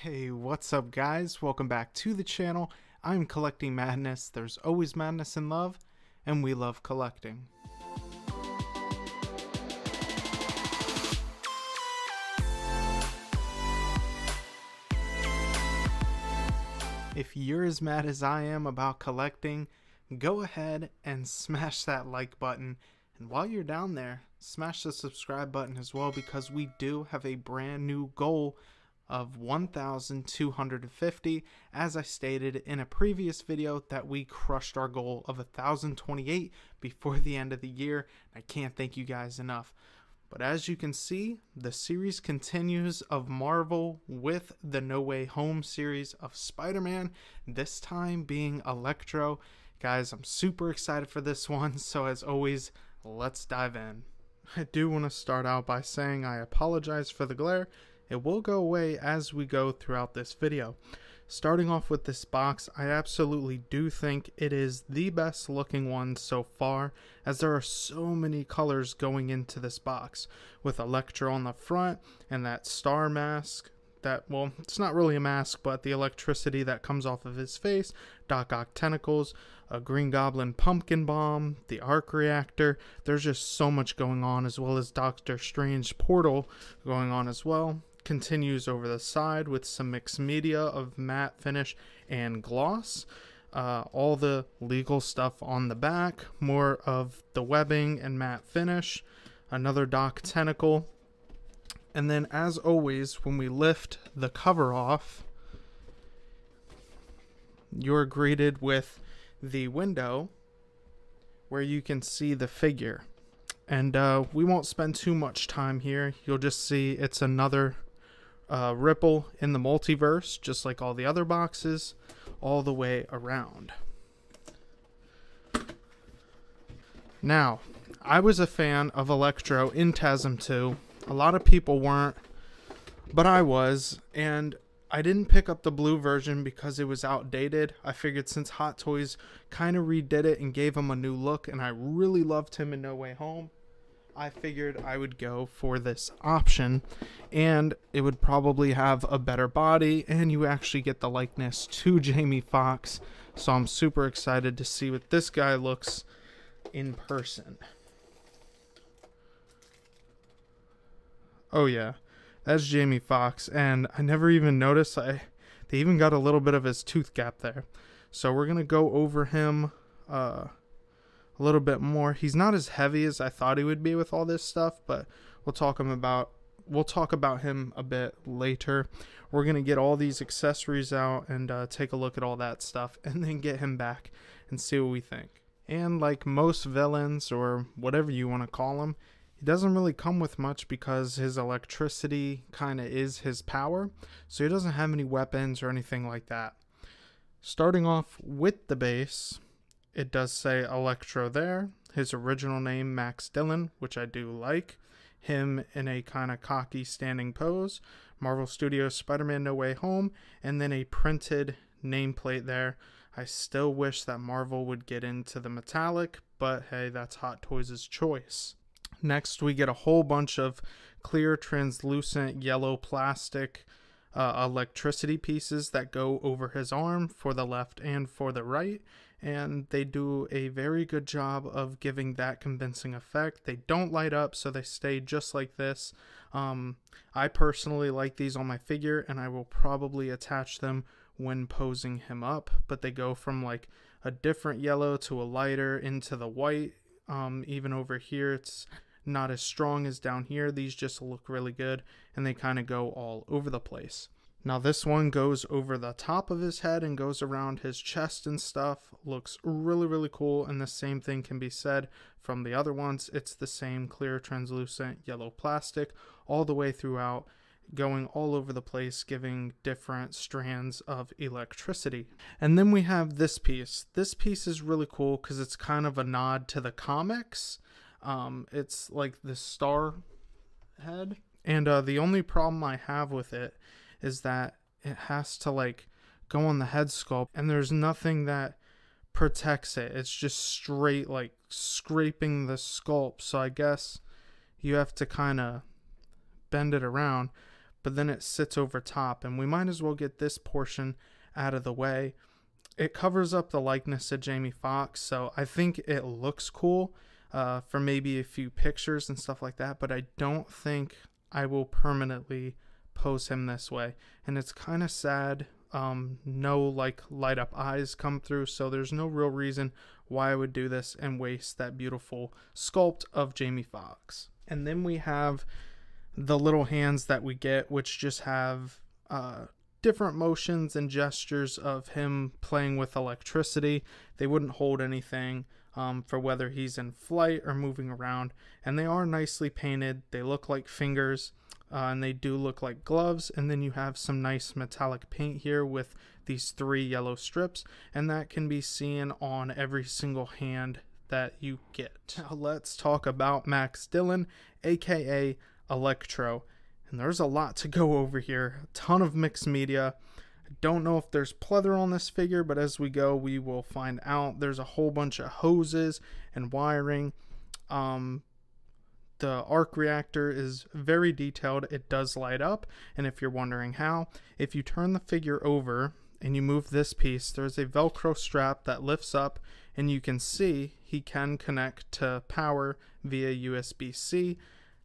Hey, what's up guys? Welcome back to the channel. I'm Collecting Madness. There's always madness in love, and we love collecting. If you're as mad as I am about collecting, go ahead and smash that like button. And while you're down there, smash the subscribe button as well, because we do have a brand new goal of 1,250. As I stated in a previous video, that we crushed our goal of 1,028 before the end of the year. I can't thank you guys enough. But as you can see, the series continues of Marvel with the No Way Home series of Spider-Man, this time being Electro. Guys, I'm super excited for this one, so as always, let's dive in. I do want to start out by saying I apologize for the glare. It will go away as we go throughout this video. Starting off with this box, I absolutely do think it is the best looking one so far, as there are so many colors going into this box, with Electro on the front and that star mask that, well, it's not really a mask, but the electricity that comes off of his face, Doc Ock tentacles, a Green Goblin pumpkin bomb, the arc reactor. There's just so much going on, as well as Doctor Strange portal going on as well. Continues over the side with some mixed media of matte finish and gloss. All the legal stuff on the back, more of the webbing and matte finish. Another Doc tentacle. And then, as always, when we lift the cover off, you're greeted with the window where you can see the figure. And we won't spend too much time here. You'll just see it's another ripple in the multiverse, just like all the other boxes, all the way around. Now, I was a fan of Electro in TASM 2. A lot of people weren't, but I was, and I didn't pick up the blue version because it was outdated. I figured since Hot Toys kind of redid it and gave him a new look, and I really loved him in No Way Home, I figured I would go for this option, and it would probably have a better body, and you actually get the likeness to Jamie Foxx. So I'm super excited to see what this guy looks in person. Oh yeah, that's Jamie Foxx, and I never even noticed they even got a little bit of his tooth gap there. So we're gonna go over him a little bit more. He's not as heavy as I thought he would be with all this stuff, but we'll talk about him a bit later. We're gonna get all these accessories out and take a look at all that stuff, and then get him back and see what we think. And like most villains, or whatever you want to call him, he doesn't really come with much because his electricity kind of is his power, so he doesn't have any weapons or anything like that. Starting off with the base, it does say Electro there, his original name Max Dillon, which I do like, him in a kind of cocky standing pose, Marvel Studios Spider-Man No Way Home, and then a printed nameplate there. I still wish that Marvel would get into the metallic, but hey, that's Hot Toys' choice. Next, we get a whole bunch of clear, translucent, yellow plastic electricity pieces that go over his arm for the left and for the right, and they do a very good job of giving that convincing effect. They don't light up, so they stay just like this. I personally like these on my figure, and I will probably attach them when posing him up, but they go from like a different yellow to a lighter into the white. Even over here, it's not as strong as down here. These just look really good, and they kind of go all over the place. Now this one goes over the top of his head and goes around his chest and stuff. Looks really, really cool, and the same thing can be said from the other ones. It's the same clear, translucent, yellow plastic all the way throughout, going all over the place, giving different strands of electricity. And then we have this piece. This piece is really cool because it's kind of a nod to the comics. It's like the star head, and the only problem I have with it is that it has to like go on the head sculpt, and there's nothing that protects it. It's just straight like scraping the sculpt, so I guess you have to kind of bend it around. but then it sits over top, and we might as well get this portion out of the way. It covers up the likeness of Jamie Foxx, so I think it looks cool for maybe a few pictures and stuff like that, but I don't think I will permanently pose him this way. And it's kind of sad. No like light up eyes come through, so there's no real reason why I would do this and waste that beautiful sculpt of Jamie Foxx. And then we have the little hands that we get, which just have different motions and gestures of him playing with electricity. They wouldn't hold anything for whether he's in flight or moving around, and they are nicely painted. They look like fingers, and they do look like gloves. And then you have some nice metallic paint here with these 3 yellow strips, and that can be seen on every single hand that you get. Now let's talk about Max Dillon, aka Electro. And there's a lot to go over here, a ton of mixed media. I don't know if there's pleather on this figure, but as we go, we will find out. There's a whole bunch of hoses and wiring. The arc reactor is very detailed. It does light up, and if you're wondering how, if you turn the figure over and you move this piece, there's a Velcro strap that lifts up, and you can see he can connect to power via USB-C.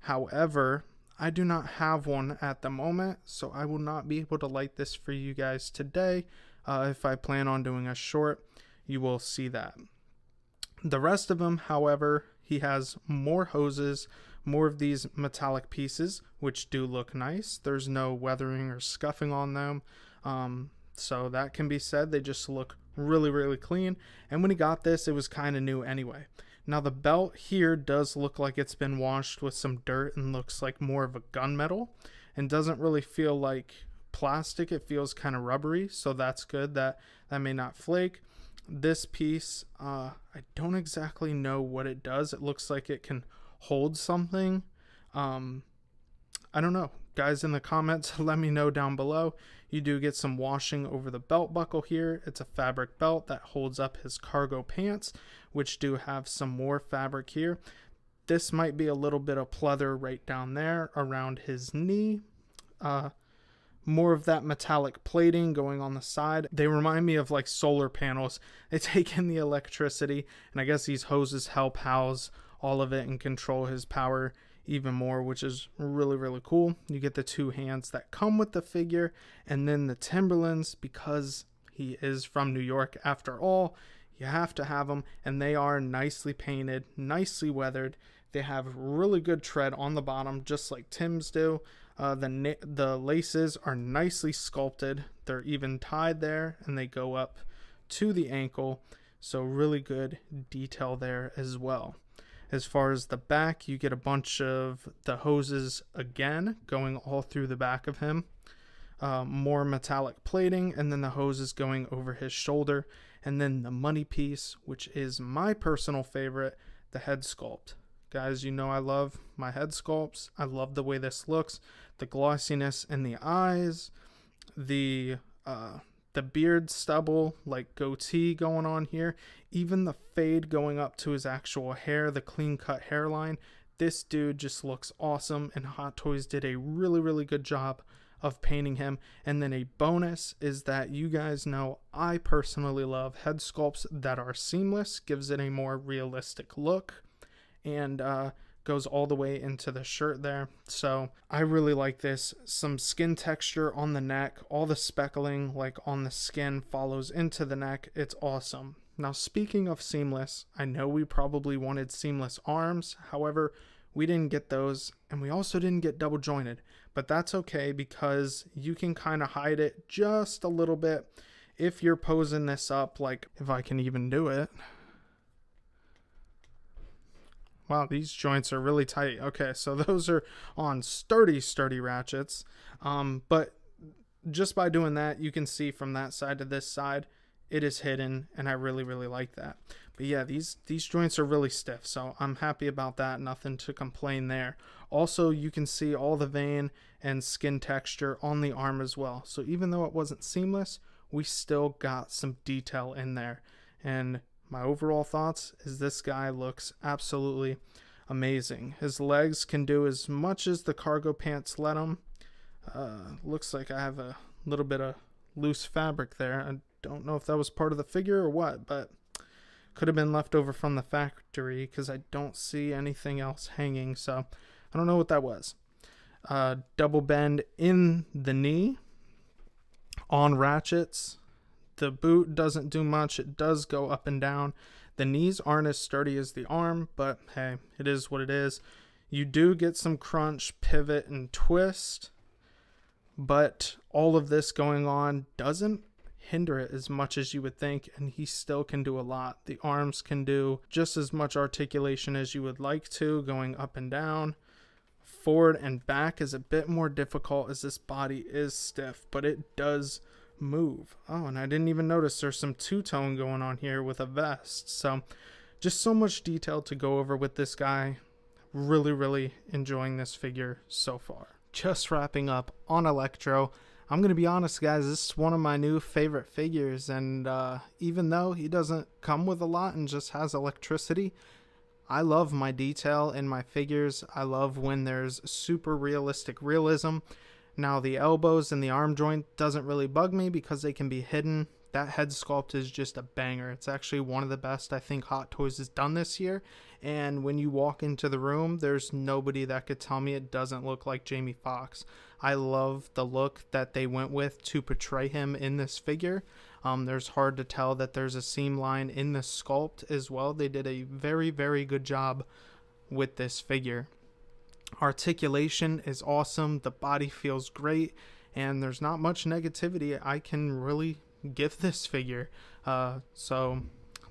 However, I do not have one at the moment, so I will not be able to light this for you guys today. If I plan on doing a short, you will see that. The rest of them, however, he has more hoses, more of these metallic pieces, which do look nice. There's no weathering or scuffing on them, so that can be said. They just look really, really clean. And when he got this, it was kind of new anyway. Now the belt here does look like it's been washed with some dirt and looks like more of a gunmetal, and doesn't really feel like plastic. It feels kind of rubbery, so that's good. That may not flake. This piece, I don't exactly know what it does. It looks like it can hold something. I don't know. Guys in the comments, let me know down below. You do get some washing over the belt buckle here. It's a fabric belt that holds up his cargo pants, which do have some more fabric here. This might be a little bit of pleather right down there around his knee. More of that metallic plating going on the side. They remind me of like solar panels. They take in the electricity, and I guess these hoses help house all of it and control his power even more, which is really, really cool. You get the 2 hands that come with the figure, and then the Timberlands, because he is from New York after all, you have to have them, and they are nicely painted, nicely weathered. They have really good tread on the bottom, just like Tim's do. The laces are nicely sculpted. They're even tied there, and they go up to the ankle, so really good detail there as well. As far as the back, you get a bunch of the hoses again going all through the back of him. More metallic plating, and then the hoses going over his shoulder. And then the money piece, which is my personal favorite, the head sculpt. Guys, you know I love my head sculpts. I love the way this looks. The glossiness in the eyes. The beard stubble, like goatee going on here. Even the fade going up to his actual hair, the clean cut hairline. This dude just looks awesome, and Hot Toys did a really, really good job of painting him. And then a bonus is that you guys know I personally love head sculpts that are seamless. Gives it a more realistic look, and goes all the way into the shirt there. So I really like this. Some skin texture on the neck, all the speckling like on the skin follows into the neck. It's awesome. Now speaking of seamless, I know we probably wanted seamless arms. However, we didn't get those, and we also didn't get double jointed, but that's okay because you can kind of hide it just a little bit if you're posing this up, like if I can even do it. Wow, these joints are really tight. Okay, so those are on sturdy ratchets. But just by doing that, you can see from that side to this side, it is hidden, and I really, really like that. But yeah, these joints are really stiff, so I'm happy about that. Nothing to complain there. Also, you can see all the vein and skin texture on the arm as well. So even though it wasn't seamless, we still got some detail in there. And my overall thoughts is this guy looks absolutely amazing. His legs can do as much as the cargo pants let him. Looks like I have a little bit of loose fabric there. I don't know if that was part of the figure or what, but could have been left over from the factory because I don't see anything else hanging, so I don't know what that was. Double bend in the knee on ratchets. The boot doesn't do much. It does go up and down. The knees aren't as sturdy as the arm, but hey, it is what it is. You do get some crunch, pivot, and twist, but all of this going on doesn't hinder it as much as you would think, and he still can do a lot. The arms can do just as much articulation as you would like to, going up and down. Forward and back is a bit more difficult as this body is stiff, but it does move. Oh, and I didn't even notice there's some two-tone going on here with a vest. So just so much detail to go over with this guy. Really enjoying this figure so far. Just wrapping up on Electro. I'm gonna be honest, guys, this is one of my new favorite figures, and even though he doesn't come with a lot and just has electricity, I love my detail in my figures. I love when there's super realistic realism. Now, the elbows and the arm joint doesn't really bug me because they can be hidden. That head sculpt is just a banger. It's actually one of the best I think Hot Toys has done this year. And when you walk into the room, there's nobody that could tell me it doesn't look like Jamie Foxx. I love the look that they went with to portray him in this figure. There's hard to tell that there's a seam line in the sculpt as well. They did a very good job with this figure. Articulation is awesome. The body feels great, and there's not much negativity I can really give this figure. So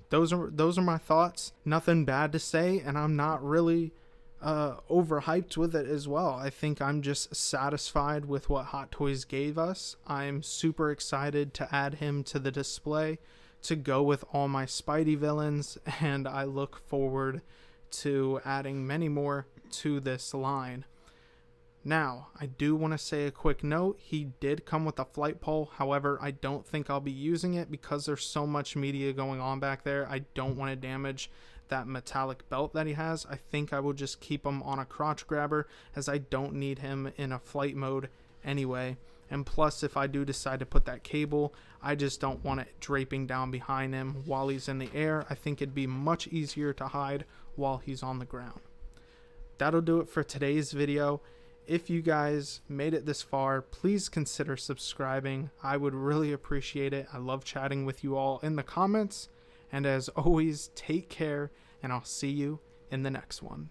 those are my thoughts. Nothing bad to say, and I'm not really overhyped with it as well. I think I'm just satisfied with what Hot Toys gave us. I'm super excited to add him to the display to go with all my Spidey villains, and I look forward to adding many more to this line. Now, I do want to say a quick note. He did come with a flight pole. However, I don't think I'll be using it because there's so much media going on back there. I don't want to damage that metallic belt that he has. I think I will just keep him on a crotch grabber, as I don't need him in a flight mode anyway. And plus, if I do decide to put that cable, I just don't want it draping down behind him while he's in the air. I think it'd be much easier to hide while he's on the ground. That'll do it for today's video. If you guys made it this far, please consider subscribing. I would really appreciate it. I love chatting with you all in the comments. And as always, take care, and I'll see you in the next one.